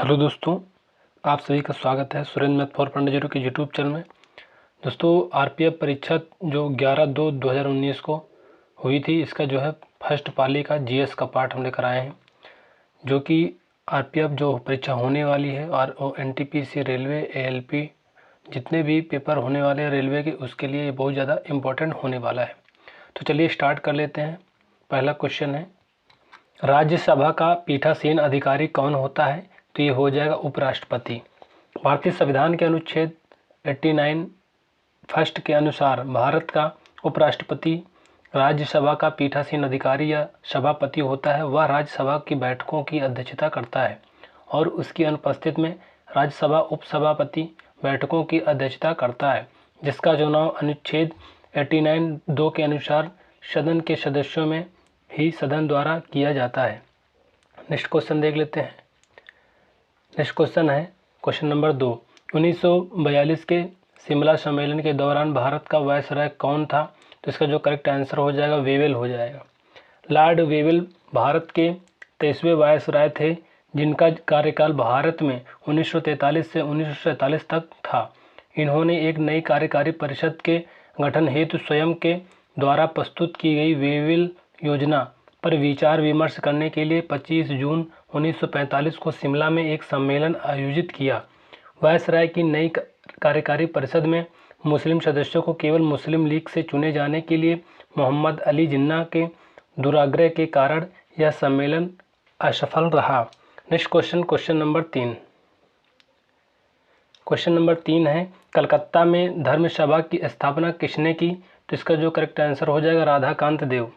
Hello दोस्तों, आप सभी का स्वागत है सुरेंद्र मैथ 4.0 के यूट्यूब चैनल में। दोस्तों, आरपीएफ परीक्षा जो 11/2/2019 को हुई थी, इसका जो है फर्स्ट पाली का जीएस का पार्ट हम लेकर आए हैं, जो कि आरपीएफ जो परीक्षा होने वाली है और एनटीपीसी रेलवे एएलपी जितने भी पेपर होने वाले हैं रेलवे के, उसके लिए ये बहुत ज़्यादा इम्पोर्टेंट होने वाला है। तो चलिए स्टार्ट कर लेते हैं। पहला क्वेश्चन है, राज्यसभा का पीठासीन अधिकारी कौन होता है? तो ये हो जाएगा उपराष्ट्रपति। भारतीय संविधान के अनुच्छेद 89 फर्स्ट के अनुसार भारत का उपराष्ट्रपति राज्यसभा का पीठासीन अधिकारी या सभापति होता है। वह राज्यसभा की बैठकों की अध्यक्षता करता है और उसकी अनुपस्थित में राज्यसभा उपसभापति बैठकों की अध्यक्षता करता है, जिसका चुनाव अनुच्छेद 89(2) के अनुसार सदन के सदस्यों में ही सदन द्वारा किया जाता है। नेक्स्ट क्वेश्चन देख लेते हैं। नेक्स्ट क्वेश्चन है क्वेश्चन नंबर 2। 1942 के शिमला सम्मेलन के दौरान भारत का वायसराय कौन था? तो इसका जो करेक्ट आंसर हो जाएगा वेवेल हो जाएगा। लॉर्ड वेवेल भारत के 23वें वायसराय थे, जिनका कार्यकाल भारत में 1943 से 1947 तक था। इन्होंने एक नई कार्यकारी परिषद के गठन हेतु स्वयं के द्वारा प्रस्तुत की गई वेवेल योजना पर विचार विमर्श करने के लिए 25 जून 1945 को शिमला में एक सम्मेलन आयोजित किया। वायसराय की नई कार्यकारी परिषद में मुस्लिम सदस्यों को केवल मुस्लिम लीग से चुने जाने के लिए मोहम्मद अली जिन्ना के दुराग्रह के कारण यह सम्मेलन असफल रहा। Next question, question number 3। Question number 3 है, कलकत्ता में धर्मसभा की स्थापना किसने की? तो इसका जो करेक्ट आंसर हो जाएगा राधाकांत देव।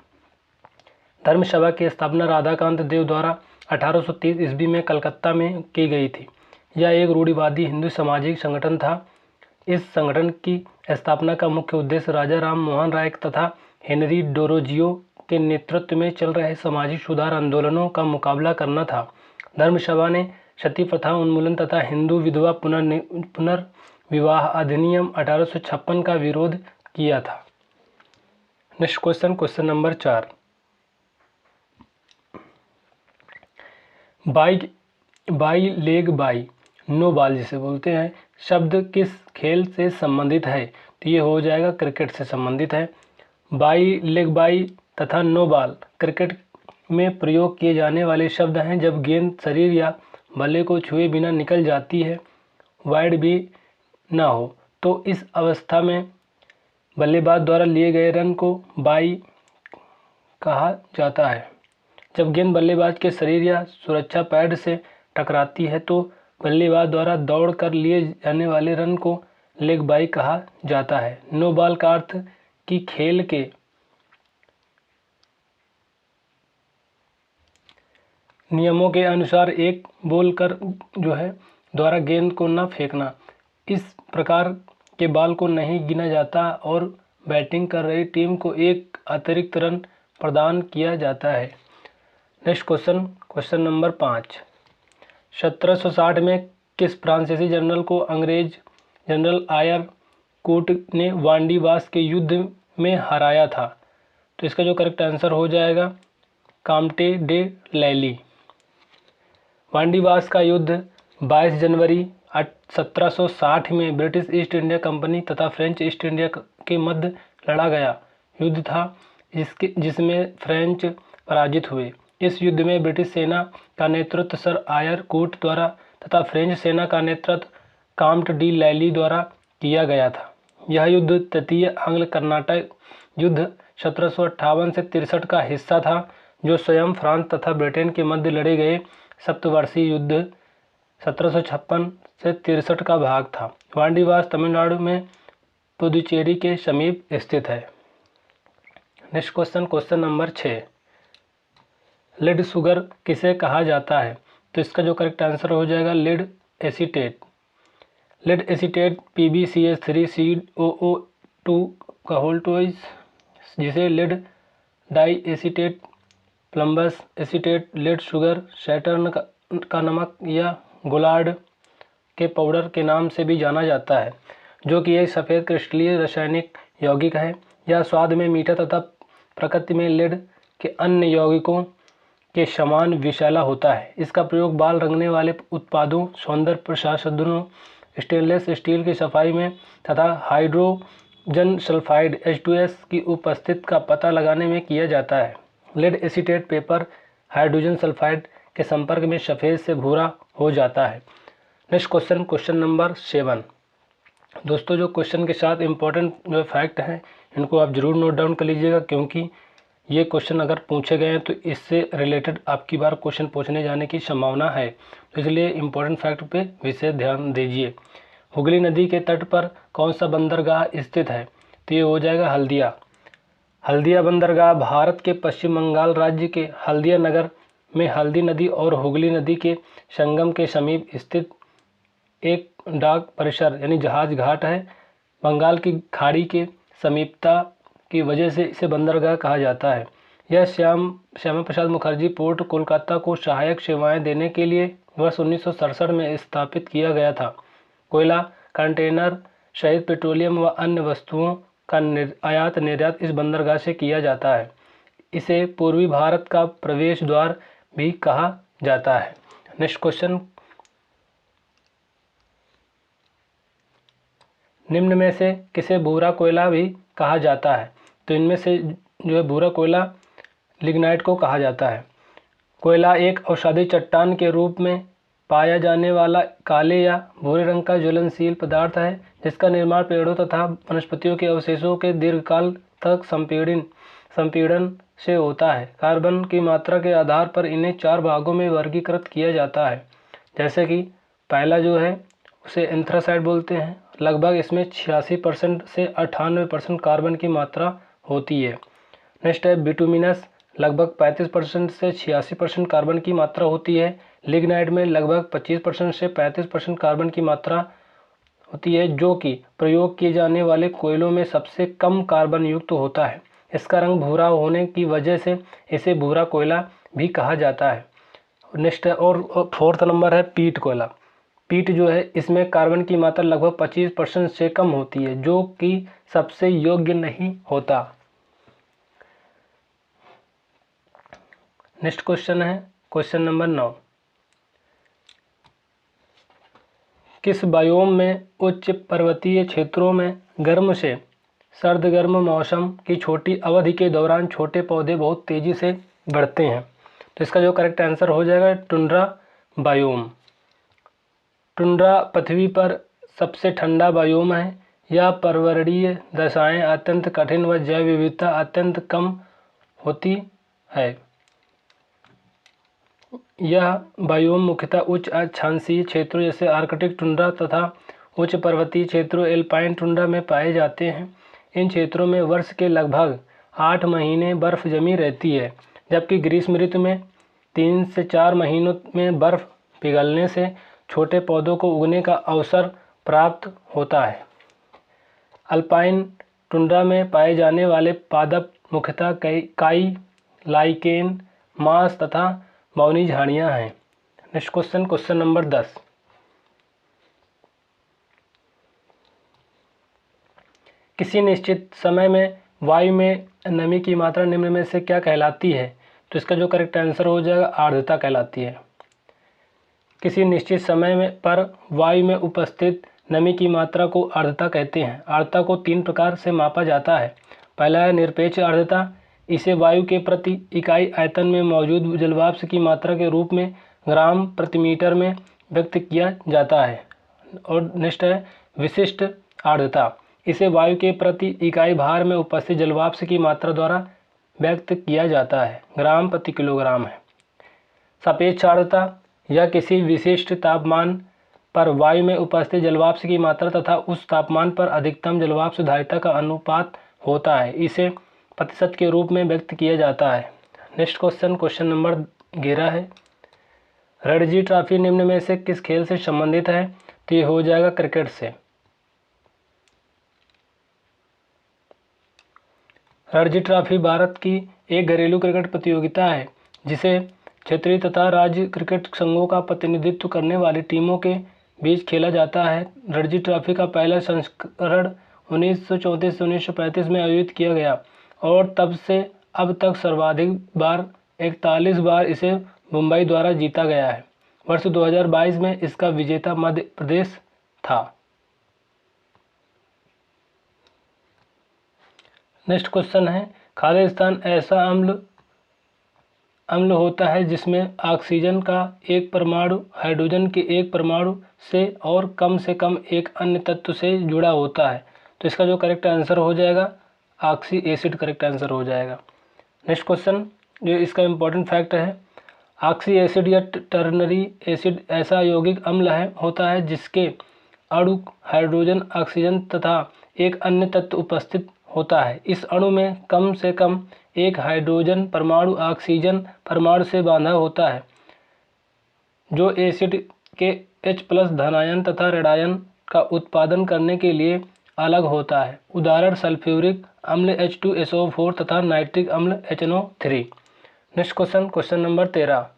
धर्मसभा की स्थापना राधाकांत देव द्वारा 1830 ईस्वी में कलकत्ता में की गई थी। यह एक रूढ़िवादी हिंदू सामाजिक संगठन था। इस संगठन की स्थापना का मुख्य उद्देश्य राजा राम मोहन राय तथा हेनरी डोरोजियो के नेतृत्व में चल रहे सामाजिक सुधार आंदोलनों का मुकाबला करना था। धर्मसभा ने सती प्रथा उन्मूलन तथा हिंदू विधवा पुनर्विवाह अधिनियम 1856 का विरोध किया था। Next question, question number 4। Bye leg bye no ball जिसे बोलते हैं, शब्द किस खेल से संबंधित है? तो ये हो जाएगा क्रिकेट से संबंधित है। बाई लेग बाई तथा नो बॉल क्रिकेट में प्रयोग किए जाने वाले शब्द हैं जब गेंद शरीर या बल्ले को छुए बिना निकल जाती है, वाइड भी ना हो, तो इस अवस्था में बल्लेबाज द्वारा लिए गए रन को बाई कहा जाता है। जब गेंद बल्लेबाज के शरीर या सुरक्षा पैड से टकराती है तो बल्लेबाज द्वारा दौड़ कर लिए जाने वाले रन को लेग बाई कहा जाता है। नो बॉल का अर्थ कि खेल के नियमों के अनुसार एक बॉलर जो है द्वारा गेंद को न फेंकना। इस प्रकार के बॉल को नहीं गिना जाता और बैटिंग कर रही टीम को एक अतिरिक्त रन प्रदान किया जाता है। Next question, question number 5। 1760 में किस फ्रांसीसी जनरल को अंग्रेज जनरल आयर कोट ने वांडीवास के युद्ध में हराया था? तो इसका जो करेक्ट आंसर हो जाएगा काम्टे डे लैली। वांडीवास का युद्ध 22 जनवरी 1760 में ब्रिटिश ईस्ट इंडिया कंपनी तथा फ्रेंच ईस्ट इंडिया के मध्य लड़ा गया युद्ध था, जिसमें फ्रेंच पराजित हुए। इस युद्ध में ब्रिटिश सेना का नेतृत्व सर आयर कोट द्वारा तथा फ्रेंच सेना का नेतृत्व काम्ट डी लैली द्वारा किया गया था। यह युद्ध तृतीय आंग्ल कर्नाटक युद्ध 1758 से 63 का हिस्सा था, जो स्वयं फ्रांस तथा ब्रिटेन के मध्य लड़े गए सप्तवर्षीय युद्ध 1756 से 63 का भाग था। वांडीवास तमिलनाडु में पुदुचेरी के समीप स्थित है। Next question, question number 6। Lead sugar किसे कहा जाता है? तो इसका जो करेक्ट आंसर हो जाएगा lead acetate. Lead acetate PbCH3COO2 का होल ट्वाइस, जिसे lead diacetate, plumbous acetate, lead sugar, Saturn का नमक या गोलार्ड के पाउडर के नाम से भी जाना जाता है, जो कि एक सफ़ेद क्रिस्टलीय रासायनिक यौगिक है। यह स्वाद में मीठा तथा प्रकृति में लेड के अन्य यौगिकों के समान विषैला होता है। इसका प्रयोग बाल रंगने वाले उत्पादों, सौंदर्य प्रसाधनों, स्टेनलेस स्टील की सफाई में तथा हाइड्रोजन सल्फाइड H2S की उपस्थिति का पता लगाने में किया जाता है। Lead acetate paper hydrogen sulphide के संपर्क में सफ़ेद से भूरा हो जाता है। Next question, question number 7। दोस्तों जो क्वेश्चन के साथ इम्पोर्टेंट जो फैक्ट हैं इनको आप ज़रूर नोट डाउन कर लीजिएगा, क्योंकि ये क्वेश्चन अगर पूछे गए हैं तो इससे रिलेटेड आपकी बार क्वेश्चन पूछने जाने की संभावना है, तो इसलिए इम्पोर्टेंट फैक्ट पे विशेष ध्यान दीजिए। हुगली नदी के तट पर कौन सा बंदरगाह स्थित है? तो ये हो जाएगा हल्दिया। हल्दिया बंदरगाह भारत के पश्चिम बंगाल राज्य के हल्दिया नगर में हल्दी नदी और हुगली नदी के संगम के समीप स्थित एक डाक परिसर यानी जहाज घाट है। बंगाल की खाड़ी के समीपता की वजह से इसे बंदरगाह कहा जाता है। यह श्यामा प्रसाद मुखर्जी पोर्ट कोलकाता को सहायक सेवाएं देने के लिए वर्ष 1967 में स्थापित किया गया था। कोयला, कंटेनर सहित पेट्रोलियम व अन्य वस्तुओं का आयात निर्यात इस बंदरगाह से किया जाता है। इसे पूर्वी भारत का प्रवेश द्वार भी कहा जाता है। नेक्स्ट क्वेश्चन, निम्न में से किसे भूरा कोयला भी कहा जाता है? तो इनमें से जो है भूरा कोयला लिग्नाइट को कहा जाता है। कोयला एक औषधि चट्टान के रूप में पाया जाने वाला काले या भूरे रंग का ज्वलनशील पदार्थ है, जिसका निर्माण पेड़ों तथा वनस्पतियों के अवशेषों के दीर्घकाल तक संपीड़न से होता है। कार्बन की मात्रा के आधार पर इन्हें 4 भागों में वर्गीकृत किया जाता है। जैसे कि पहला जो है उसे एंथ्रासाइड बोलते हैं। लगभग इसमें 86% से 98% कार्बन की मात्रा होती है। नेक्स्ट है बिटुमिनस, लगभग 35% से 86% कार्बन की मात्रा होती है। लिग्नाइट में लगभग 25% से 35% कार्बन की मात्रा होती है, जो कि प्रयोग किए जाने वाले कोयलों में सबसे कम कार्बन युक्त होता है। इसका रंग भूरा होने की वजह से इसे भूरा कोयला भी कहा जाता है। नेक्स्ट है और 4th नंबर है पीट कोयला। पीट जो है इसमें कार्बन की मात्रा लगभग 25% से कम होती है, जो कि सबसे योग्य नहीं होता। नेक्स्ट क्वेश्चन है क्वेश्चन नंबर 9। किस बायोम में उच्च पर्वतीय क्षेत्रों में गर्म से सर्द गर्म मौसम की छोटी अवधि के दौरान छोटे पौधे बहुत तेजी से बढ़ते हैं? तो इसका जो करेक्ट आंसर हो जाएगा टुंड्रा बायोम। टुंड्रा पृथ्वी पर सबसे ठंडा बायोम है। यह पर्वतीय दशाएं अत्यंत कठिन व जैव विविधता अत्यंत कम होती है। यह बायोम मुख्यतः उच्च अक्षांशीय क्षेत्रों जैसे आर्कटिक टुंड्रा तथा उच्च पर्वतीय क्षेत्रों एल्पाइन टुंड्रा में पाए जाते हैं। इन क्षेत्रों में वर्ष के लगभग 8 महीने बर्फ जमी रहती है, जबकि ग्रीष्म ऋतु में 3 से 4 महीनों में बर्फ पिघलने से छोटे पौधों को उगने का अवसर प्राप्त होता है। अल्पाइन टुंड्रा में पाए जाने वाले पादप मुख्यतः काई, लाइकेन, मांस तथा मौनी झाड़ियाँ हैं। Next question, question number 10। किसी निश्चित समय में वायु में नमी की मात्रा निम्न में से क्या कहलाती है? तो इसका जो करेक्ट आंसर हो जाएगा आर्द्रता कहलाती है। किसी निश्चित समय में पर वायु में उपस्थित नमी की मात्रा को आर्द्रता कहते हैं। आर्द्रता को 3 प्रकार से मापा जाता है। पहला है निरपेक्ष आर्द्रता। इसे वायु के प्रति इकाई आयतन में मौजूद जलवाष्प की मात्रा के रूप में ग्राम प्रति मीटर में व्यक्त किया जाता है। और नेक्स्ट है विशिष्ट आर्द्रता। इसे वायु के प्रति इकाई भार में उपस्थित जलवाष्प की मात्रा द्वारा व्यक्त किया जाता है, ग्राम प्रति किलोग्राम है। सापेक्ष आर्द्रता, यह किसी विशिष्ट तापमान पर वायु में उपस्थित जलवाष्प की मात्रा तथा उस तापमान पर अधिकतम जलवाष्प धारिता का अनुपात होता है। इसे प्रतिशत के रूप में व्यक्त किया जाता है। नेक्स्ट क्वेश्चन, क्वेश्चन नंबर 11 है। रणजी ट्रॉफी निम्न में से किस खेल से संबंधित है? तो ये हो जाएगा क्रिकेट से। रणजी ट्रॉफी भारत की एक घरेलू क्रिकेट प्रतियोगिता है, जिसे क्षेत्रीय तथा राज्य क्रिकेट संघों का प्रतिनिधित्व करने वाली टीमों के बीच खेला जाता है। रणजी ट्रॉफी का पहला संस्करण 1934 से 1935 में आयोजित किया गया और तब से अब तक सर्वाधिक बार 41 बार इसे मुंबई द्वारा जीता गया है। वर्ष 2022 में इसका विजेता मध्य प्रदेश था। नेक्स्ट क्वेश्चन है, खालिस्तान ऐसा अम्ल होता है जिसमें ऑक्सीजन का एक परमाणु हाइड्रोजन के एक परमाणु से और कम से कम एक अन्य तत्व से जुड़ा होता है। तो इसका जो करेक्ट आंसर हो जाएगा ऑक्सी एसिड करेक्ट आंसर हो जाएगा। नेक्स्ट क्वेश्चन, जो इसका इम्पोर्टेंट फैक्ट है, ऑक्सी एसिड या टर्नरी एसिड ऐसा यौगिक अम्ल होता है जिसके अणु हाइड्रोजन, ऑक्सीजन तथा एक अन्य तत्व उपस्थित होता है। इस अणु में कम से कम एक हाइड्रोजन परमाणु ऑक्सीजन परमाणु से बांधा होता है, जो एसिड के H+ धनायन तथा ऋणायन का उत्पादन करने के लिए अलग होता है। उदाहरण सल्फ्यूरिक अम्ल H2SO4 तथा नाइट्रिक अम्ल HNO3। Next question, question number 13,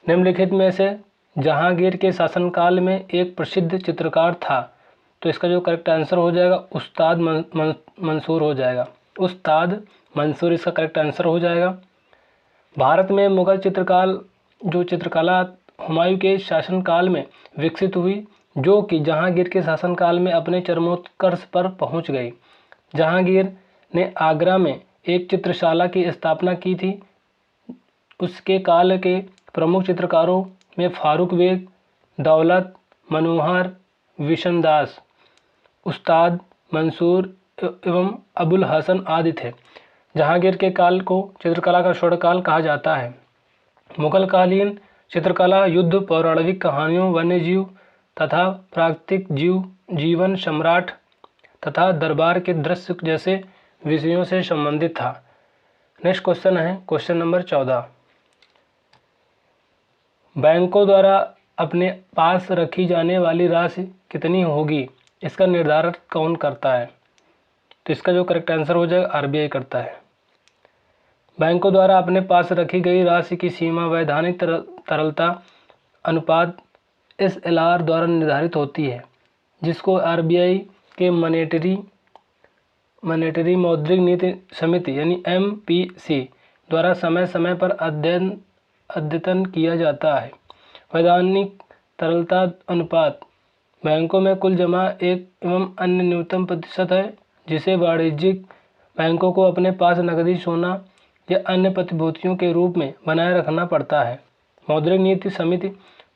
निम्नलिखित में से जहांगीर के शासनकाल में एक प्रसिद्ध चित्रकार था। तो इसका जो करेक्ट आंसर हो जाएगा उस्ताद मंसूर हो जाएगा। उस्ताद मंसूर इसका करेक्ट आंसर हो जाएगा। भारत में मुगल चित्रकला हुमायूं के शासनकाल में विकसित हुई, जो कि जहांगीर के शासनकाल में अपने चरमोत्कर्ष पर पहुंच गई। जहांगीर ने आगरा में एक चित्रशाला की स्थापना की थी। उसके काल के प्रमुख चित्रकारों में फारूक बेग, दौलत, मनोहर, विशनदास, उस्ताद मंसूर एवं अबुल हसन आदि थे। जहांगीर के काल को चित्रकला का स्वर्णकाल कहा जाता है। मुगल कालीन चित्रकला युद्ध, पौराणिक कहानियों, वन्यजीव तथा प्राकृतिक जीवन, सम्राट तथा दरबार के दृश्य जैसे विषयों से संबंधित था। नेक्स्ट क्वेश्चन है क्वेश्चन नंबर 14, बैंकों द्वारा अपने पास रखी जाने वाली राशि कितनी होगी, इसका निर्धारण कौन करता है। तो इसका जो करेक्ट आंसर हो जाएगा RBI करता है। बैंकों द्वारा अपने पास रखी गई राशि की सीमा वैधानिक तरलता अनुपात SLR द्वारा निर्धारित होती है, जिसको RBI के मॉनेटरी मौद्रिक नीति समिति यानी MPC द्वारा समय समय पर अद्यतन किया जाता है। वैधानिक तरलता अनुपात बैंकों में कुल जमा एक एवं अन्य न्यूनतम प्रतिशत है, जिसे वाणिज्यिक बैंकों को अपने पास नकदी, सोना या अन्य प्रतिभूतियों के रूप में बनाए रखना पड़ता है। मौद्रिक नीति समिति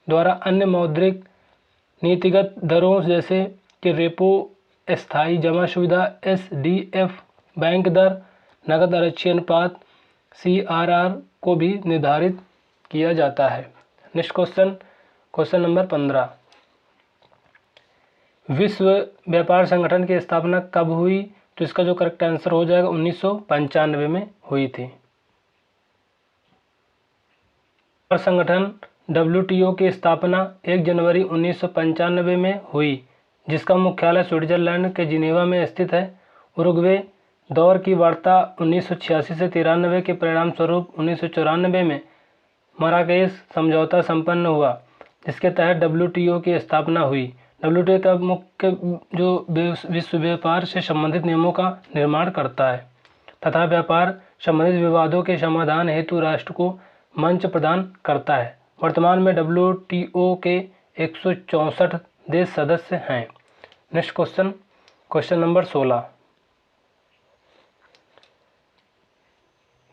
द्वारा अन्य मौद्रिक नीतिगत दरों जैसे कि रेपो, स्थायी जमा सुविधा SDF, बैंक दर, नकद आरक्षी अनुपात CRR को भी निर्धारित किया जाता है। नेक्स्ट क्वेश्चन, क्वेश्चन नंबर 15, विश्व व्यापार संगठन की स्थापना कब हुई। तो इसका जो करेक्ट आंसर हो जाएगा 1995 में हुई थी। संगठन WTO की स्थापना 1 जनवरी 1995 में हुई, जिसका मुख्यालय स्विट्जरलैंड के जिनेवा में स्थित है। उरुग्वे दौर की वार्ता 1986 से 93 के परिणाम स्वरूप 1994 में मराकेश समझौता संपन्न हुआ, जिसके तहत WTO की स्थापना हुई। WTO का मुख्य जो विश्व व्यापार से संबंधित नियमों का निर्माण करता है तथा व्यापार संबंधित विवादों के समाधान हेतु राष्ट्र को मंच प्रदान करता है। वर्तमान में WTO के 164 देश सदस्य हैं। नेक्स्ट क्वेश्चन, क्वेश्चन नंबर 16,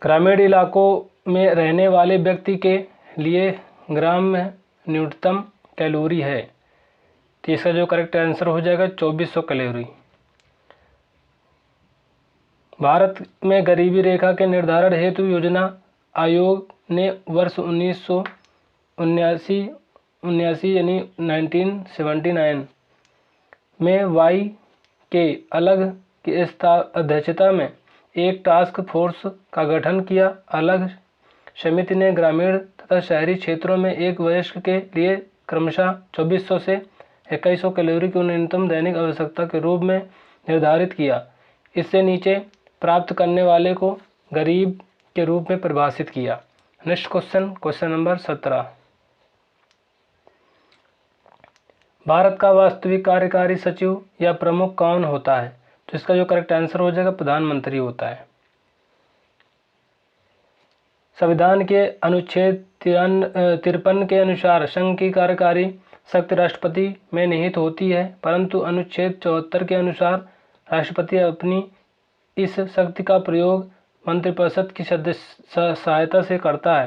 ग्रामीण इलाकों में रहने वाले व्यक्ति के लिए ग्राम में न्यूनतम कैलोरी है। तो इसका जो करेक्ट आंसर हो जाएगा 2400 कैलोरी। भारत में गरीबी रेखा के निर्धारण हेतु योजना आयोग ने वर्ष 1979 यानी 1979 में वाई के अलग की अध्यक्षता में एक टास्क फोर्स का गठन किया। अलग समिति ने ग्रामीण तथा शहरी क्षेत्रों में एक वयस्क के लिए क्रमशः 2400 से 2100 कैलोरी की न्यूनतम दैनिक आवश्यकता के रूप में निर्धारित किया। इससे नीचे प्राप्त करने वाले को गरीब के रूप में परिभाषित किया। Next question, question number 17, Bharat का वास्तविक कार्यकारी सचिव या प्रमुख कौन होता है। तो इसका जो करेक्ट आंसर हो जाएगा प्रधानमंत्री होता है। संविधान के अनुच्छेद 53 के अनुसार संघ की कार्यकारी शक्ति राष्ट्रपति में निहित होती है, परंतु अनुच्छेद 74 के अनुसार राष्ट्रपति अपनी इस शक्ति का प्रयोग मंत्रिपरिषद की सहायता से करता है।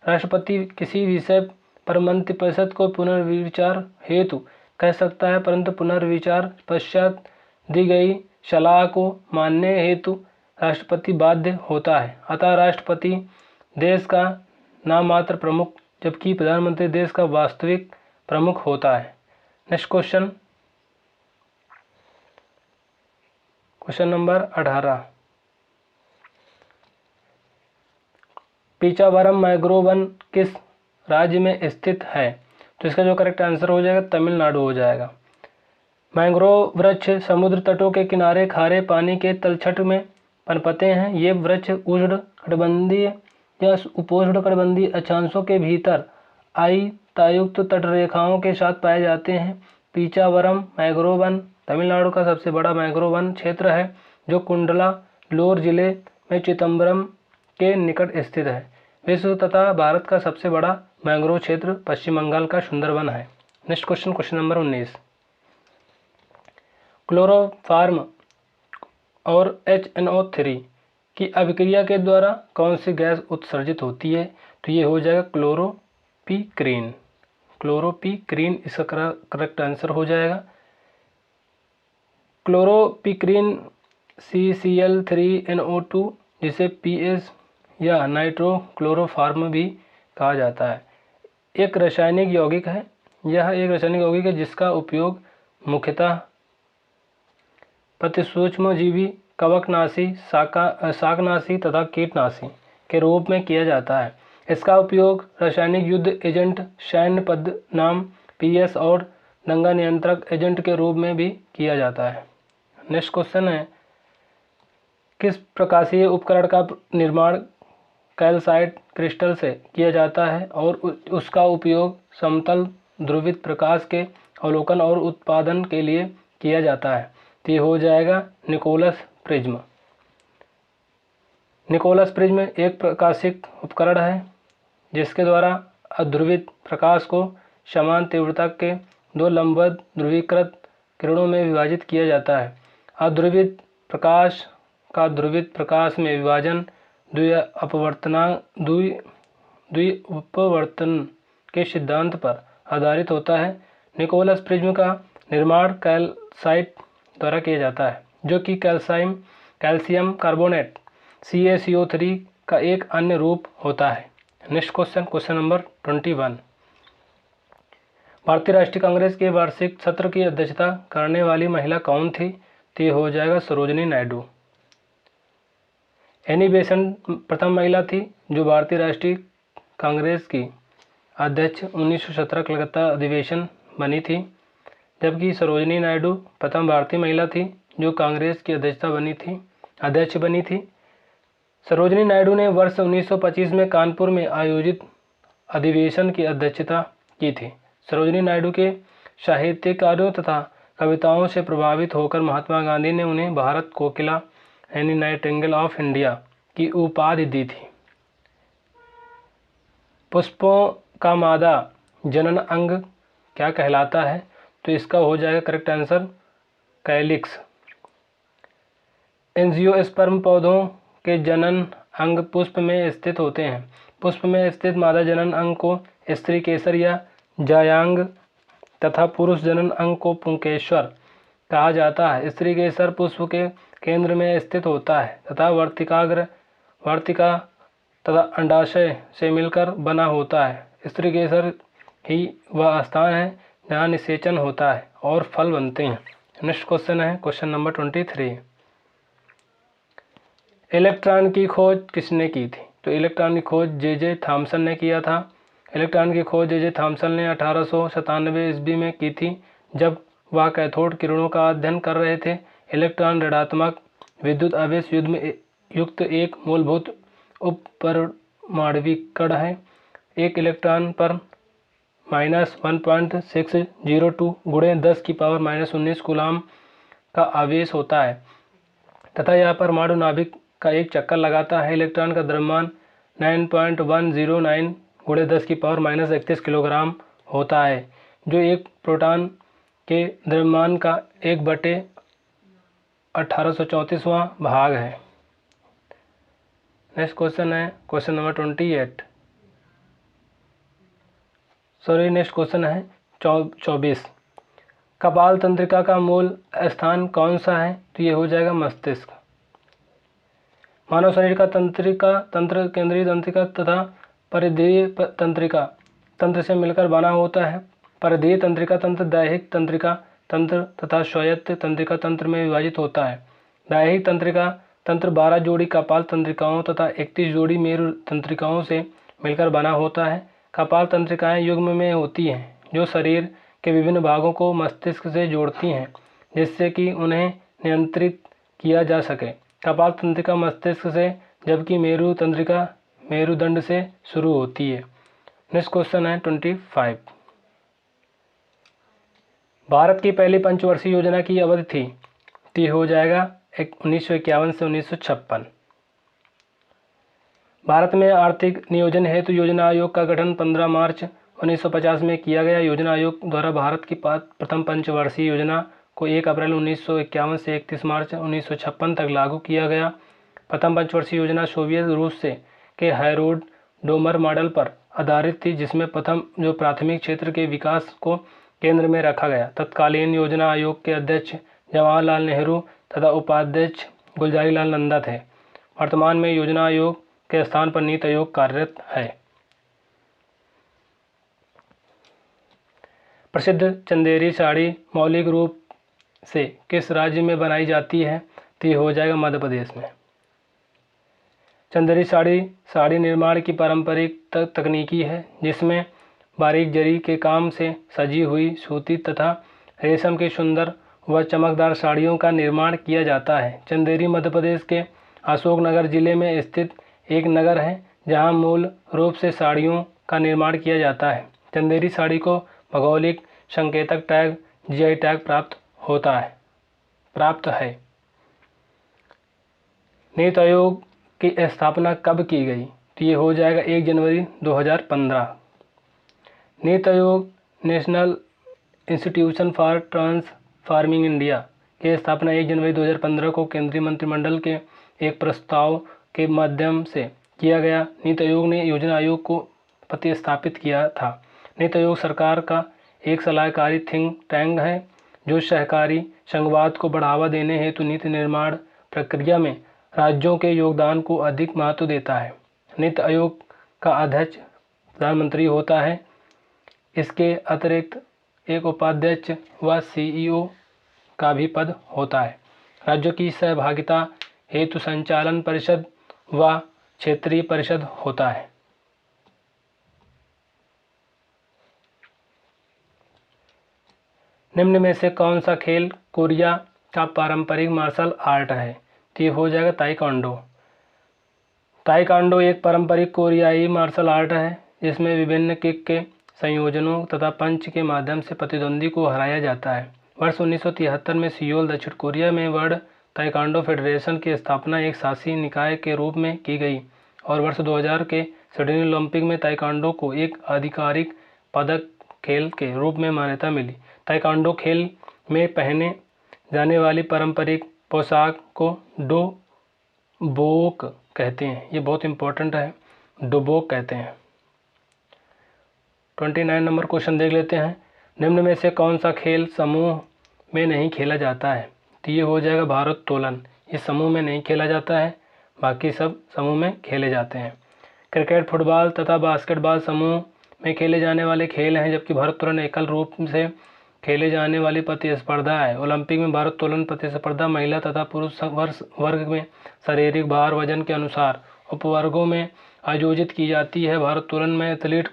राष्ट्रपति किसी विषय पर मंत्रिपरिषद को पुनर्विचार हेतु कह सकता है, परंतु पुनर्विचार पश्चात दी गई सलाह को मानने हेतु राष्ट्रपति बाध्य होता है। अतः राष्ट्रपति देश का नाममात्र प्रमुख जबकि प्रधानमंत्री देश का वास्तविक प्रमुख होता है। Next question number 18। Pichavaram mangrove वन किस राज्य में स्थित है? तो इसका जो करेक्ट आंसर हो जाएगा तमिलनाडु हो जाएगा। मैंग्रोव वृक्ष समुद्र तटों के किनारे खारे पानी के तलछट में पनपते हैं। ये वृक्ष उष्णकटिबंधीय या उपोष्णकटिबंधीय अक्षांशों के भीतर आयतायुक्त तटरेखाओं के साथ पाए जाते हैं। पीचावरम मैंग्रोव वन तमिलनाडु का सबसे बड़ा मैंग्रोव वन क्षेत्र है, जो कुंडलालोर जिले में चिदम्बरम के निकट स्थित है। विश्व तथा भारत का सबसे बड़ा मैंग्रोव क्षेत्र पश्चिम बंगाल का सुंदरवन है। Next question number 19। क्लोरोफॉर्म और HNO3 की अभिक्रिया के द्वारा कौन सी गैस उत्सर्जित होती है? तो ये हो जाएगा क्लोरोपिक्रीन। क्लोरोपिक्रीन इसका करेक्ट आंसर हो जाएगा। क्लोरोपिक्रीन CCl3NO2 जिसे PS या नाइट्रोक्लोरोफॉर्म भी कहा जाता है, एक रासायनिक यौगिक है। यह एक रासायनिक यौगिक है जिसका उपयोग मुख्यतः प्रतिसूक्ष्मजीवी, कवकनाशी, शाकनाशी तथा कीटनाशी के रूप में किया जाता है। इसका उपयोग रासायनिक युद्ध एजेंट, सैन्य पदनाम PS और दंगा नियंत्रक एजेंट के रूप में भी किया जाता है। नेक्स्ट क्वेश्चन है, किस प्रकाशीय उपकरण का निर्माण कैल्साइट क्रिस्टल से किया जाता है और उसका उपयोग समतल ध्रुवित प्रकाश के अवलोकन और उत्पादन के लिए किया जाता है? तो ये हो जाएगा निकोलस प्रिज्म। निकोलस प्रिज्म एक प्रकाशिक उपकरण है जिसके द्वारा अध्रुवित प्रकाश को समान तीव्रता के दो लंबवत ध्रुवीकृत किरणों में विभाजित किया जाता है। अध्रुवित प्रकाश का ध्रुवित प्रकाश में विभाजन द्विअपवर्तन के सिद्धांत पर आधारित होता है। निकोलस प्रिज्म का निर्माण कैल्साइट द्वारा किया जाता है, जो कि कैल्शियम कार्बोनेट CaCO3 का एक अन्य रूप होता है। Next question number 21। भारतीय राष्ट्रीय कांग्रेस के वार्षिक सत्र की अध्यक्षता करने वाली महिला कौन थी? तो ये हो जाएगा सरोजिनी नायडू। एनी बेसेंट प्रथम महिला थी जो भारतीय राष्ट्रीय कांग्रेस की अध्यक्ष 1917 कलकत्ता अधिवेशन बनी थी, जबकि सरोजिनी नायडू प्रथम भारतीय महिला थी जो कांग्रेस की अध्यक्ष बनी थी। सरोजिनी नायडू ने वर्ष 1925 में कानपुर में आयोजित अधिवेशन की अध्यक्षता की थी। सरोजिनी नायडू के साहित्य कार्यों तथा कविताओं से प्रभावित होकर महात्मा गांधी ने उन्हें भारत कोकिला यानी नाइटिंगेल ऑफ इंडिया की उपाधि दी थी। पुष्पों का मादा जनन अंग क्या कहलाता है? तो इसका हो जाएगा करेक्ट आंसर कैलिक्स। एंजियोस्पर्म पौधों के जनन अंग पुष्प में स्थित होते हैं। पुष्प में स्थित मादा जनन अंग को स्त्री केसर या जायांग तथा पुरुष जनन अंग को पुंकेश्वर कहा जाता है। स्त्री केसर पुष्प के केंद्र में स्थित होता है तथा वर्तिका तथा अंडाशय से मिलकर बना होता है। स्त्री केसर ही वह स्थान है जहाँ निषेचन होता है और फल बनते हैं। नेक्स्ट क्वेश्चन है क्वेश्चन नंबर 23। इलेक्ट्रॉन की खोज किसने की थी? तो इलेक्ट्रॉन की खोज जे थॉमसन ने किया था। इलेक्ट्रॉन की खोज जे थॉमसन ने 1897 ईस्वी में की थी, जब वह कैथोड किरणों का अध्ययन कर रहे थे। इलेक्ट्रॉन ऋणात्मक विद्युत आवेश युक्त एक मूलभूत उपपरमाण्विक कण है। एक इलेक्ट्रॉन पर -1.602 गुणे 10⁻⁻19 कूलाम का आवेश होता है तथा यह परमाणु नाभिक का एक चक्कर लगाता है। इलेक्ट्रॉन का द्रव्यमान 9.109 गुणे 10⁻³ किलोग्राम होता है, जो एक प्रोटॉन के द्रव्यमान का 1/1834वां भाग है। नेक्स्ट क्वेश्चन है क्वेश्चन नंबर 28। नेक्स्ट क्वेश्चन है 24। कपाल तंत्रिका का मूल स्थान कौन सा है? तो ये हो जाएगा मस्तिष्क। मानव शरीर का तंत्र केंद्रीय तंत्रिका तथा परिधीय तंत्रिका तंत्र से मिलकर बना होता है। परिधीय तंत्रिका तंत्र दैहिक तंत्रिका तंत्र तथा स्वायत्त तंत्रिका तंत्र में विभाजित होता है। दैहिक तंत्रिका तंत्र 12 जोड़ी कपाल तंत्रिकाओं तथा 31 जोड़ी मेरु तंत्रिकाओं से मिलकर बना होता है। कपाल तंत्रिकाएं युग्म में होती हैं, जो शरीर के विभिन्न भागों को मस्तिष्क से जोड़ती हैं, जिससे कि उन्हें नियंत्रित किया जा सके। कपाल तंत्रिका मस्तिष्क से, जबकि मेरु तंत्रिका मेरुदंड से शुरू होती है। नेक्स्ट क्वेश्चन है 25। भारत की पहली पंचवर्षीय योजना की अवधि थी? तो ये हो जाएगा 1951 से 1956। भारत में आर्थिक नियोजन हेतु योजना आयोग का गठन 15 मार्च 1950 में किया गया। योजना आयोग द्वारा भारत की प्रथम पंचवर्षीय योजना को 1 अप्रैल 1951 से 31 मार्च 1956 तक लागू किया गया। प्रथम पंचवर्षीय योजना सोवियत रूस के हैरोल्ड डोमर मॉडल पर आधारित थी, जिसमें प्रथम जो प्राथमिक क्षेत्र के विकास को केंद्र में रखा गया। तत्कालीन योजना आयोग के अध्यक्ष जवाहरलाल नेहरू तथा उपाध्यक्ष गुलजारी लाल नंदा थे। वर्तमान में योजना आयोग के स्थान पर नीति आयोग कार्यरत है। प्रसिद्ध चंदेरी साड़ी मौलिक रूप से किस राज्य में बनाई जाती है? तो ये हो जाएगा मध्य प्रदेश में। चंदेरी साड़ी निर्माण की पारंपरिक तकनीकी है, जिसमें बारीक जरी के काम से सजी हुई सूती तथा रेशम की सुंदर व चमकदार साड़ियों का निर्माण किया जाता है। चंदेरी मध्य प्रदेश के अशोकनगर जिले में स्थित एक नगर है, जहां मूल रूप से साड़ियों का निर्माण किया जाता है। चंदेरी साड़ी को भौगोलिक संकेतक टैग जीआई टैग प्राप्त है। नीति आयोग की स्थापना कब की गई? तो ये हो जाएगा 1 जनवरी 2015। NITI Aayog national institution for transforming India की स्थापना 1 जनवरी 2015 को केंद्रीय मंत्रिमंडल के एक प्रस्ताव के माध्यम से किया गया। नीति आयोग ने योजना आयोग को प्रतिस्थापित किया था। नीति आयोग सरकार का एक सलाहकारी थिंक टैंक है, जो सहकारी संघवाद को बढ़ावा देने हेतु नीति निर्माण प्रक्रिया में राज्यों के योगदान को अधिक महत्व देता है। नीति आयोग का अध्यक्ष प्रधानमंत्री होता है। इसके अतिरिक्त एक उपाध्यक्ष व सीईओ का भी पद होता है। राज्यों की सहभागिता हेतु संचालन परिषद व क्षेत्रीय परिषद होता है। निम्न में से कौन सा खेल कोरिया का पारंपरिक मार्शल आर्ट है? तो ये हो जाएगा ताइक्वांडो। ताइक्वांडो एक पारंपरिक कोरियाई मार्शल आर्ट है, जिसमें विभिन्न किक के संयोजनों तथा पंच के माध्यम से प्रतिद्वंदी को हराया जाता है। वर्ष 1973 में सियोल, दक्षिण कोरिया में वर्ल्ड ताइक्वांडो फेडरेशन की स्थापना एक शासी निकाय के रूप में की गई और वर्ष 2000 के सिडनी ओलंपिक में ताइक्वांडो को एक आधिकारिक पदक खेल के रूप में मान्यता मिली। ताइक्वांडो खेल में पहने जाने वाली पारंपरिक पोशाक को डोबोक कहते हैं। ये बहुत इंपॉर्टेंट है, डोबोक कहते हैं। 29 नंबर क्वेश्चन देख लेते हैं। निम्न में से कौन सा खेल समूह में नहीं खेला जाता है? तो ये हो जाएगा भारोत्तोलन। ये समूह में नहीं खेला जाता है, बाकी सब समूह में खेले जाते हैं। क्रिकेट, फुटबॉल तथा बास्केटबॉल समूह में खेले जाने वाले खेल हैं, जबकि भारोत्तोलन एकल रूप से खेले जाने वाली प्रतिस्पर्धा है। ओलंपिक में भारोत्तोलन प्रतिस्पर्धा महिला तथा पुरुष वर्ग में शारीरिक भार वजन के अनुसार उपवर्गों में आयोजित की जाती है। भारोत्तोलन में एथलीट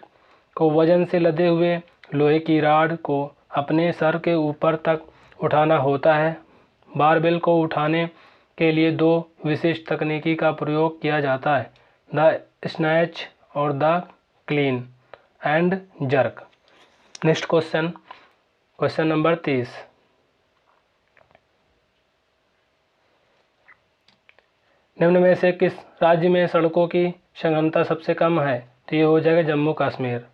को वजन से लदे हुए लोहे की रॉड को अपने सर के ऊपर तक उठाना होता है। बारबेल को उठाने के लिए 2 विशिष्ट तकनीकी का प्रयोग किया जाता है, द स्नैच और the clean and jerk. Next question, question number 30। निम्न में से किस राज्य में सड़कों की सघनता सबसे कम है? तो ये हो जाएगा जम्मू कश्मीर।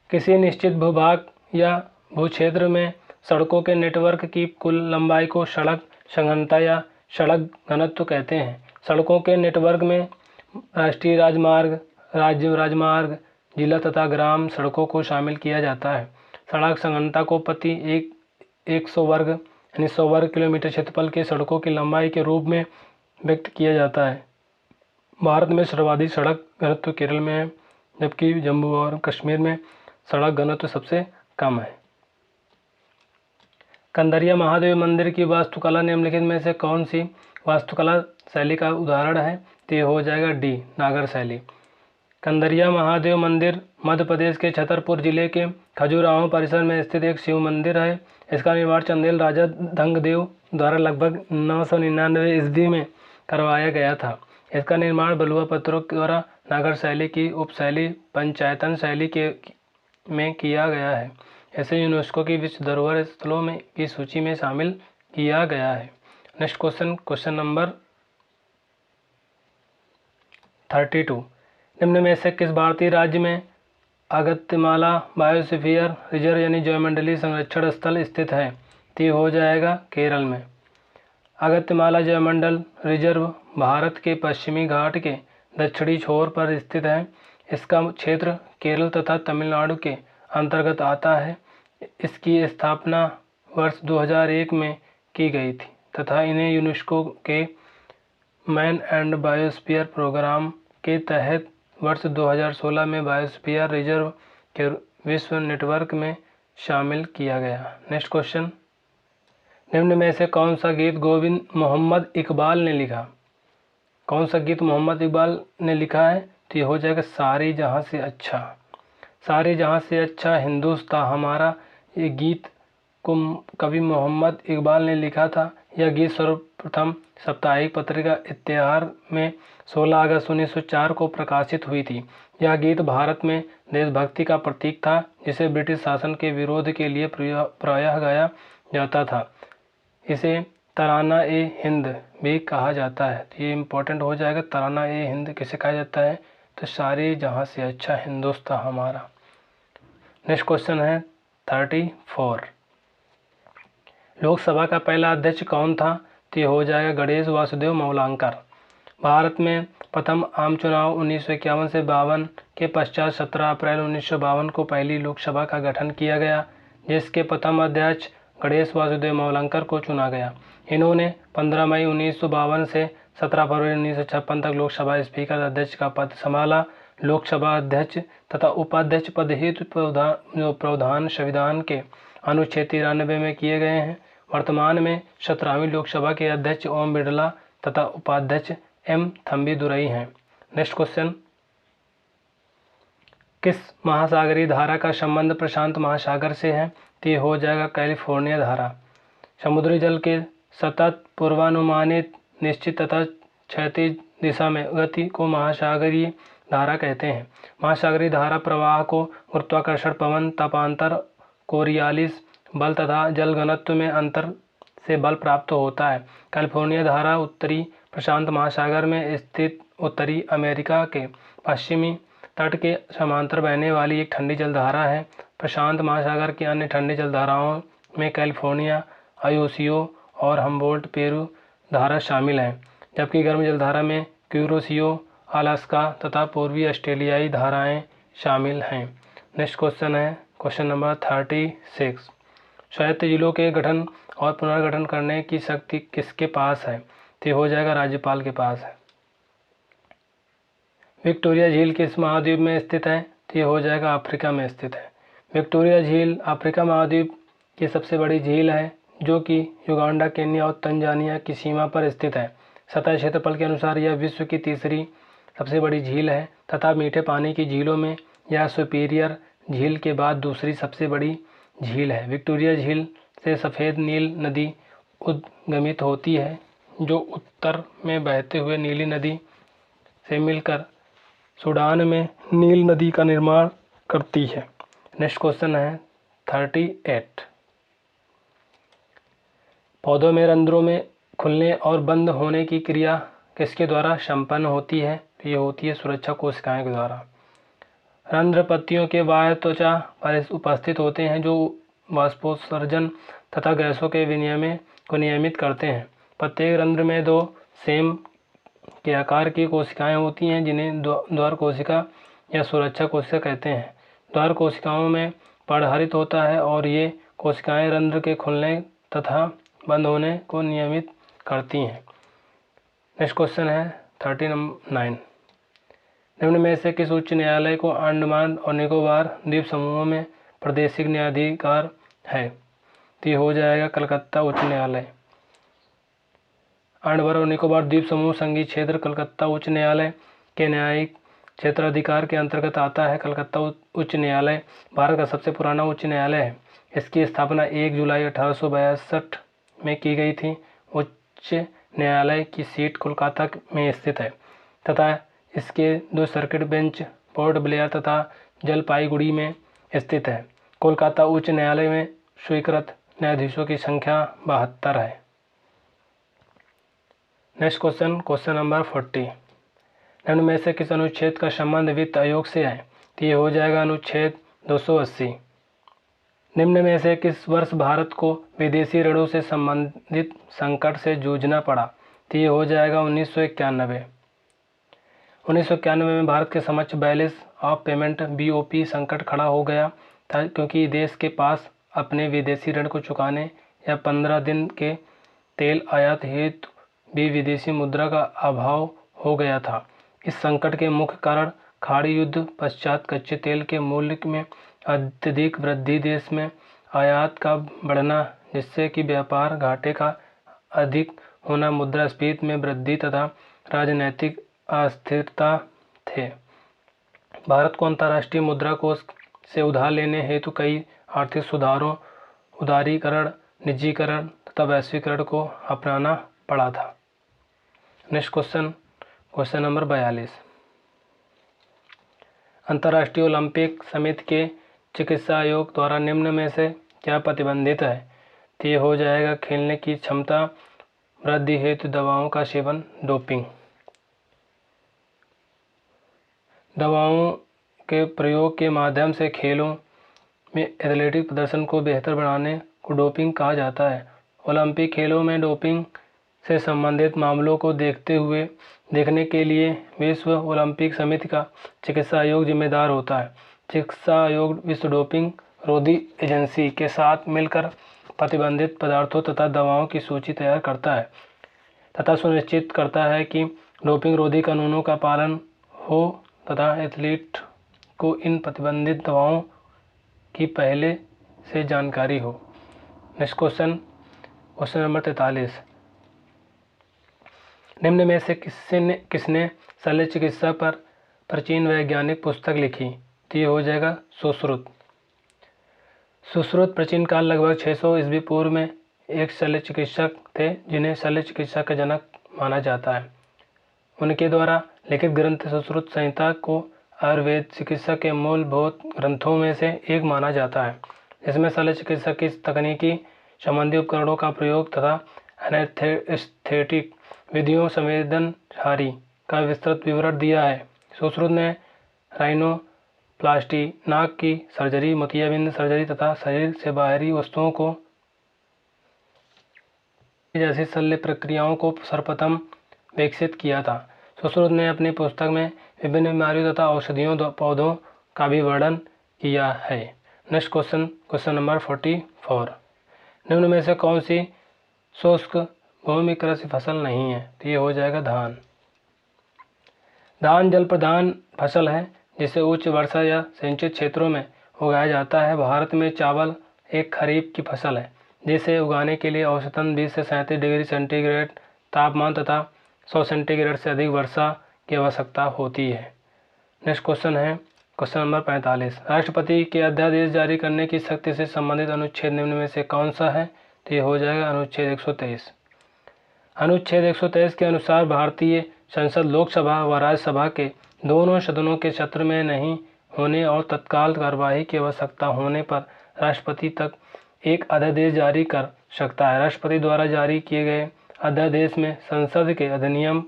किसी निश्चित भूभाग या भूक्षेत्र में सड़कों के नेटवर्क की कुल लंबाई को सड़क सघनता या सड़क घनत्व कहते हैं। सड़कों के नेटवर्क में राष्ट्रीय राजमार्ग, राज्य राजमार्ग, जिला तथा ग्राम सड़कों को शामिल किया जाता है। सड़क सघनता को प्रति 100 वर्ग यानी 100 वर्ग किलोमीटर क्षेत्रफल के सड़कों की लंबाई के रूप में व्यक्त किया जाता है। भारत में सर्वाधिक सड़क घनत्व केरल में है, जबकि जम्मू और कश्मीर में सड़क घनत्व सबसे कम है। कंदरिया महादेव मंदिर की वास्तुकला निम्नलिखित में से कौन सी वास्तुकला शैली का उदाहरण है? तो ये हो जाएगा डी, नागर शैली। कंदरिया महादेव मंदिर मध्य प्रदेश के छतरपुर जिले के खजुराहो परिसर में स्थित एक शिव मंदिर है। इसका निर्माण चंदेल राजा धंगदेव द्वारा लगभग 999 ईस्वी में करवाया गया था। इसका निर्माण बलुआ पत्थरों द्वारा नागर शैली की उपशैली पंचायतन शैली में किया गया है। इसे यूनेस्को की विश्व धरोहर स्थलों में की सूची में शामिल किया गया है। Next question number 32। निम्न में से किस भारतीय राज्य में अगत्यमाला बायोस्फीयर रिजर्व यानी जैवमंडलीय संरक्षण स्थल स्थित है? तो ये हो जाएगा केरल में। अगत्यमाला जैवमंडल रिजर्व भारत के पश्चिमी घाट के दक्षिणी छोर पर स्थित है। इसका क्षेत्र केरल तथा तमिलनाडु के अंतर्गत आता है। इसकी स्थापना वर्ष 2001 में की गई थी तथा इन्हें यूनेस्को के मैन एंड बायोस्फीयर प्रोग्राम के तहत वर्ष 2016 में बायोस्फीयर रिजर्व के विश्व नेटवर्क में शामिल किया गया। नेक्स्ट क्वेश्चन, निम्न में से कौन सा गीत गोविंद मोहम्मद इकबाल ने लिखा? कौन सा गीत मोहम्मद इकबाल ने लिखा है? तो ये हो जाएगा सारे जहां से अच्छा। सारे जहां से अच्छा हिंदुस्तान हमारा, ये गीत को कवि मोहम्मद इकबाल ने लिखा था। यह गीत सर्वप्रथम साप्ताहिक पत्रिका इत्तेहार में 16 अगस्त 1904 को प्रकाशित हुई थी। यह गीत भारत में देशभक्ति का प्रतीक था, जिसे ब्रिटिश शासन के विरोध के लिए प्रायः गाया जाता था। इसे तराना ए हिंद भी कहा जाता है। तो ये इम्पोर्टेंट हो जाएगा। तराना ए हिंद किसे कहा जाता है? तो सारे जहां से अच्छा हिंदुस्तान हमारा। नेक्स्ट क्वेश्चन है 34। लोकसभा का पहला अध्यक्ष कौन था? तो ये हो जाएगा गणेश वासुदेव मौलांकर। भारत में प्रथम आम चुनाव 1951 से 52 के पश्चात 17 अप्रैल 1952 को पहली लोकसभा का गठन किया गया, जिसके प्रथम अध्यक्ष गणेश वासुदेव मौलांकर को चुना गया। इन्होंने 15 मई 1952 से 17 फरवरी 1956 तक लोकसभा स्पीकर अध्यक्ष का पद संभाला। लोकसभा अध्यक्ष तथा उपाध्यक्ष पद हेतु प्रावधान संविधान के अनुच्छेद 93 में किए गए हैं। वर्तमान में 17वीं लोकसभा के अध्यक्ष ओम बिरला तथा उपाध्यक्ष एम थम्बीदुरई हैं। नेक्स्ट क्वेश्चन, किस महासागरीय धारा का संबंध प्रशांत महासागर से है? तो ये हो जाएगा कैलिफोर्निया धारा। समुद्री जल के सतत पूर्वानुमानित निश्चित तथा क्षैतिज दिशा में गति को महासागरीय धारा कहते हैं। महासागरीय धारा प्रवाह को गुरुत्वाकर्षण, पवन तापांतर, कोरियालिस बल तथा जल घनत्व में अंतर से बल प्राप्त होता है। कैलिफोर्निया धारा उत्तरी प्रशांत महासागर में स्थित उत्तरी अमेरिका के पश्चिमी तट के समांतर बहने वाली एक ठंडी जलधारा है। प्रशांत महासागर की अन्य ठंडी जलधाराओं में कैलिफोर्निया, आयोसियो और हम्बोल्ट पेरू धारा शामिल हैं, जबकि गर्म जलधारा में क्यूरोसियो, अलास्का तथा पूर्वी ऑस्ट्रेलियाई धाराएं शामिल हैं। नेक्स्ट क्वेश्चन है क्वेश्चन नंबर 36। स्वायत्त जिलों के गठन और पुनर्गठन करने की शक्ति किसके पास है? तो हो जाएगा राज्यपाल के पास है। विक्टोरिया झील किस महाद्वीप में स्थित है? तो ये हो जाएगा अफ्रीका में स्थित है। विक्टोरिया झील अफ्रीका महाद्वीप की सबसे बड़ी झील है, जो कि युगांडा, केन्या और तंजानिया की सीमा पर स्थित है। सतह क्षेत्रफल के अनुसार यह विश्व की तीसरी सबसे बड़ी झील है तथा मीठे पानी की झीलों में यह सुपीरियर झील के बाद दूसरी सबसे बड़ी झील है। विक्टोरिया झील से सफ़ेद नील नदी उद्गमित होती है, जो उत्तर में बहते हुए नीली नदी से मिलकर सूडान में नील नदी का निर्माण करती है। नेक्स्ट क्वेश्चन है 38। पौधों में रंध्रों में खुलने और बंद होने की क्रिया किसके द्वारा संपन्न होती है? तो ये होती है सुरक्षा कोशिकाएं के द्वारा। रंध्र पत्तियों के बाह्य त्वचा पर उपस्थित होते हैं जो वाष्पोत्सर्जन तथा गैसों के विनिमय को नियमित करते हैं। प्रत्येक रंध्र में 2 सेम के आकार की कोशिकाएं होती हैं जिन्हें द्वार कोशिका या सुरक्षा कोशिका कहते हैं। द्वार कोशिकाओं में पराहरित होता है और ये कोशिकाएं रंध्र के खुलने तथा बंद होने को नियमित करती हैं। नेक्स्ट क्वेश्चन है 39। निम्न में से किस उच्च न्यायालय को अंडमान और निकोबार द्वीप समूहों में प्रादेशिक न्यायाधिकार है? तो ये हो जाएगा कलकत्ता उच्च न्यायालय। अंडमान और निकोबार द्वीप समूह संघीय क्षेत्र कलकत्ता उच्च न्यायालय के न्यायिक क्षेत्राधिकार के अंतर्गत आता है। कलकत्ता उच्च न्यायालय भारत का सबसे पुराना उच्च न्यायालय है। इसकी स्थापना 1 जुलाई 1862 में की गई थी। उच्च न्यायालय की सीट कोलकाता में स्थित है तथा इसके 2 सर्किट बेंच पोर्ट ब्लेयर तथा जलपाईगुड़ी में स्थित है। कोलकाता उच्च न्यायालय में स्वीकृत न्यायाधीशों की संख्या 72 है। Next question number 40। निम्न में से किस अनुच्छेद का संबंध वित्त आयोग से है? तो ये हो जाएगा अनुच्छेद 280। निम्न में से किस वर्ष भारत को विदेशी ऋणों से संबंधित संकट से जूझना पड़ा? तो ये हो जाएगा 1991। 1991 में भारत के समक्ष बैलेंस ऑफ पेमेंट BOP संकट खड़ा हो गया था क्योंकि देश के पास अपने विदेशी ऋण को चुकाने या 15 दिन के तेल आयात हेतु भी विदेशी मुद्रा का अभाव हो गया था। इस संकट के मुख्य कारण खाड़ी युद्ध पश्चात कच्चे तेल के मूल्य में अत्यधिक वृद्धि, देश में आयात का बढ़ना जिससे कि व्यापार घाटे का अधिक होना, मुद्रास्फीति में वृद्धि तथा राजनैतिक अस्थिरता थे। भारत को अंतर्राष्ट्रीय मुद्रा कोष से उधार लेने हेतु कई आर्थिक सुधारों, उदारीकरण, निजीकरण तथा वैश्वीकरण को अपनाना पड़ा था। Next question number 42। अंतर्राष्ट्रीय ओलंपिक समिति के चिकित्सा आयोग द्वारा निम्न में से क्या प्रतिबंधित है? तो ये हो जाएगा खेलने की क्षमता वृद्धि हेतु दवाओं का सेवन, डोपिंग। दवाओं के प्रयोग के माध्यम से खेलों में एथलेटिक प्रदर्शन को बेहतर बनाने को डोपिंग कहा जाता है। ओलंपिक खेलों में डोपिंग से संबंधित मामलों को देखने के लिए विश्व ओलंपिक समिति का चिकित्सा आयोग जिम्मेदार होता है। चिकित्सा आयोग विश्व डोपिंग रोधी एजेंसी के साथ मिलकर प्रतिबंधित पदार्थों तथा दवाओं की सूची तैयार करता है तथा सुनिश्चित करता है कि डोपिंग रोधी कानूनों का पालन हो तथा एथलीट को इन प्रतिबंधित दवाओं की पहले से जानकारी हो। Next question number 43। निम्न में से किसने शल्य चिकित्सा पर प्राचीन वैज्ञानिक पुस्तक लिखी? तो ये हो जाएगा सुश्रुत। सुश्रुत प्राचीन काल लगभग 600 ईस्वी पूर्व में एक शल्य चिकित्सक थे जिन्हें शल्य चिकित्सा का जनक माना जाता है। उनके द्वारा लिखित ग्रंथ सुश्रुत संहिता को आयुर्वेद चिकित्सा के मूलभूत ग्रंथों में से एक माना जाता है। इसमें शल्य चिकित्सा की तकनीकी संबंधी उपकरणों का प्रयोग तथा एनेस्थेटिक विधियों संवेदनहारी का विस्तृत विवरण दिया है। सुश्रुत ने राइनोप्लास्टी, नाक की सर्जरी, मोतियाबिंद सर्जरी तथा शरीर से बाहरी वस्तुओं को जैसी शल्य प्रक्रियाओं को सर्वप्रथम विकसित किया था। सुश्रुत ने अपनी पुस्तक में विभिन्न बीमारियों तथा औषधियों पौधों का भी वर्णन किया है। Next question number 44। निम्न में से कौन सी शुष्क भूमि कृषि फसल नहीं है? तो ये हो जाएगा धान। धान जल प्रधान फसल है जिसे उच्च वर्षा या सिंचित क्षेत्रों में उगाया जाता है। भारत में चावल एक खरीफ की फसल है जिसे उगाने के लिए औसतन 20 से 37 डिग्री सेंटीग्रेड तापमान तथा 100 सेंटीग्रेड से अधिक वर्षा की आवश्यकता होती है। Next question number 45। राष्ट्रपति के अध्यादेश जारी करने की शक्ति से संबंधित अनुच्छेद निम्न में से कौन सा है? तो ये हो जाएगा अनुच्छेद 123। अनुच्छेद 123 के अनुसार भारतीय संसद लोकसभा व राज्यसभा के दोनों सदनों के सत्र में नहीं होने और तत्काल कार्यवाही की आवश्यकता होने पर राष्ट्रपति तक एक अध्यादेश जारी कर सकता है। राष्ट्रपति द्वारा जारी किए गए अध्यादेश में संसद के अधिनियम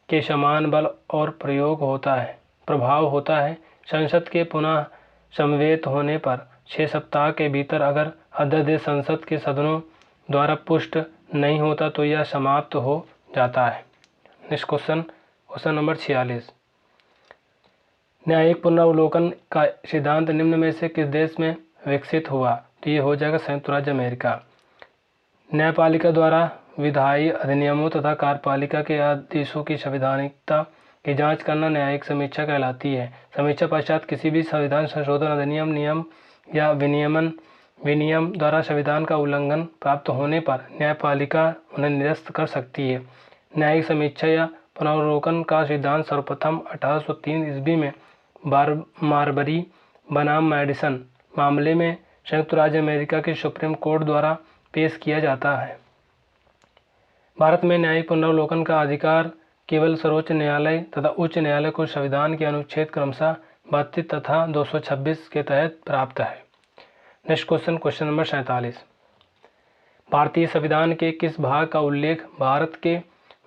के समान बल और प्रभाव होता है। संसद के पुनः समवेत होने पर 6 सप्ताह के भीतर अगर अध्यादेश संसद के सदनों द्वारा पुष्ट नहीं होता तो यह समाप्त हो जाता है। Next question number 46। न्यायिक पुनरावलोकन का सिद्धांत निम्न में से किस देश में विकसित हुआ? तो ये हो जाएगा संयुक्त राज्य अमेरिका। न्यायपालिका द्वारा विधायी अधिनियमों तथा कार्यपालिका के आदेशों की संवैधानिकता की जांच करना न्यायिक समीक्षा कहलाती है। समीक्षा पश्चात किसी भी संविधान संशोधन अधिनियम, नियम या विनियम द्वारा संविधान का उल्लंघन प्राप्त होने पर न्यायपालिका उन्हें निरस्त कर सकती है। न्यायिक समीक्षा या पुनरावलोकन का सिद्धांत सर्वप्रथम 1803 ईस्वी में मारबरी बनाम मैडिसन मामले में संयुक्त राज्य अमेरिका के सुप्रीम कोर्ट द्वारा पेश किया जाता है। भारत में न्यायिक पुनरावलोकन का अधिकार केवल सर्वोच्च न्यायालय तथा उच्च न्यायालय को संविधान के अनुच्छेद क्रमशः 32 तथा 226 के तहत प्राप्त है। Next question number 47। भारतीय संविधान के किस भाग का उल्लेख भारत के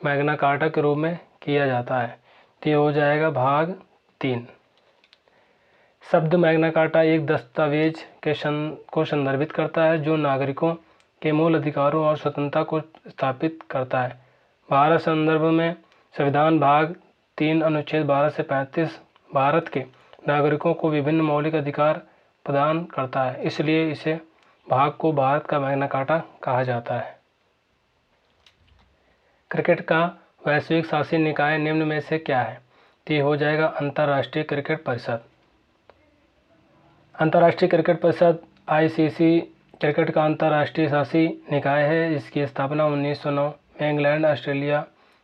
मैग्ना कार्टा के रूप में किया जाता है? तो ये हो जाएगा भाग 3। शब्द मैग्ना कार्टा एक दस्तावेज को संदर्भित करता है जो नागरिकों के मूल अधिकारों और स्वतंत्रता को स्थापित करता है। भारत संदर्भ में संविधान भाग 3 अनुच्छेद 12 से 35 भारत के नागरिकों को विभिन्न मौलिक अधिकार प्रदान करता है, इसलिए इसे भाग को भारत का मैग्ना कार्टा कहा जाता है। क्रिकेट का वैश्विक शासी निकाय निम्न में से क्या है? तो ये हो जाएगा अंतर्राष्ट्रीय क्रिकेट परिषद। अंतर्राष्ट्रीय क्रिकेट परिषद ICC क्रिकेट का अंतर्राष्ट्रीय शासी निकाय है। इसकी स्थापना 1909 में इंग्लैंड, ऑस्ट्रेलिया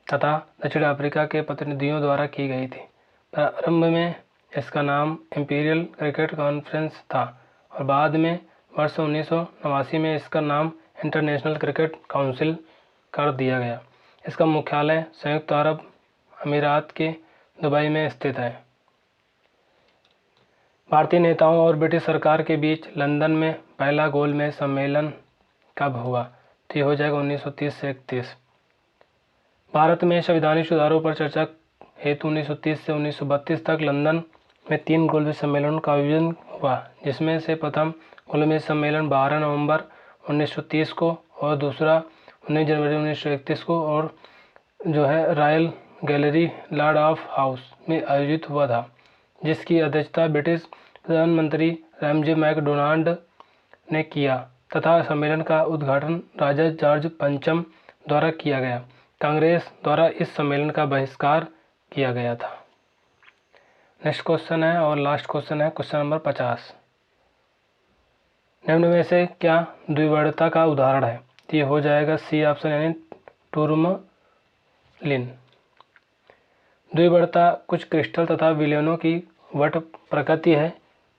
तथा दक्षिण अफ्रीका के प्रतिनिधियों द्वारा की गई थी। प्रारंभ में इसका नाम इंपीरियल क्रिकेट कॉन्फ्रेंस था और बाद में वर्ष 1989 में इसका नाम इंटरनेशनल क्रिकेट काउंसिल कर दिया गया। इसका मुख्यालय संयुक्त अरब अमीरात के दुबई में स्थित है। भारतीय नेताओं और ब्रिटिश सरकार के बीच लंदन में पहला गोलमेज सम्मेलन कब हुआ? तो ये हो जाएगा 1930 से 31। भारत में संवैधानिक सुधारों पर चर्चा हेतु 1930 से 1932 तक लंदन में 3 गोलमेज सम्मेलनों का आयोजन हुआ, जिसमें से प्रथम गोलमेज सम्मेलन 12 नवंबर 1930 को और दूसरा 19 जनवरी 1931 को और जो है royal gallery Lord of house में आयोजित हुआ था, जिसकी अध्यक्षता ब्रिटिश प्रधानमंत्री रैमजे मैकडोनाल्ड ने किया तथा सम्मेलन का उद्घाटन राजा जॉर्ज पंचम द्वारा किया गया। कांग्रेस द्वारा इस सम्मेलन का बहिष्कार किया गया था। नेक्स्ट क्वेश्चन है और लास्ट क्वेश्चन है क्वेश्चन नंबर 50। निम्न में से क्या द्विवर्णता का उदाहरण है? तो ये हो जाएगा सी ऑप्शन यानी टूरमलिन। द्विवर्णता कुछ क्रिस्टल तथा विलयनों की वट प्रकृति है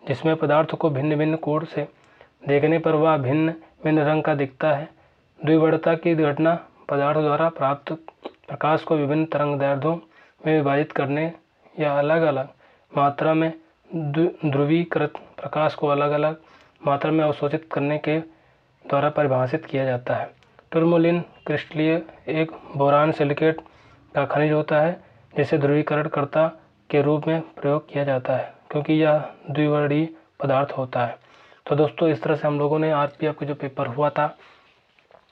जिसमें पदार्थ को भिन्न भिन्न कोण से देखने पर वह भिन्न भिन्न रंग का दिखता है। द्विवर्णता की घटना पदार्थ द्वारा प्राप्त प्रकाश को विभिन्न तरंगदैर्ध्यों में विभाजित करने या अलग अलग मात्रा में ध्रुवीकृत प्रकाश को अलग अलग मात्रा में अवशोषित करने के द्वारा परिभाषित किया जाता है। टूरमलिन क्रिस्टलीय एक बोरान सिलिकेट का खनिज होता है जिसे ध्रुवीकरणकर्ता के रूप में प्रयोग किया जाता है क्योंकि यह द्विवर्णीय पदार्थ होता है। तो दोस्तों इस तरह से हम लोगों ने RPF का जो पेपर हुआ था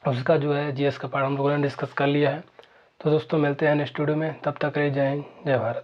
उसका जो है GS का पार्ट हम लोगों ने डिस्कस कर लिया है। तो दोस्तों मिलते हैं नेक्स्ट वीडियो में, तब तक के लिए जय हिंद जय भारत।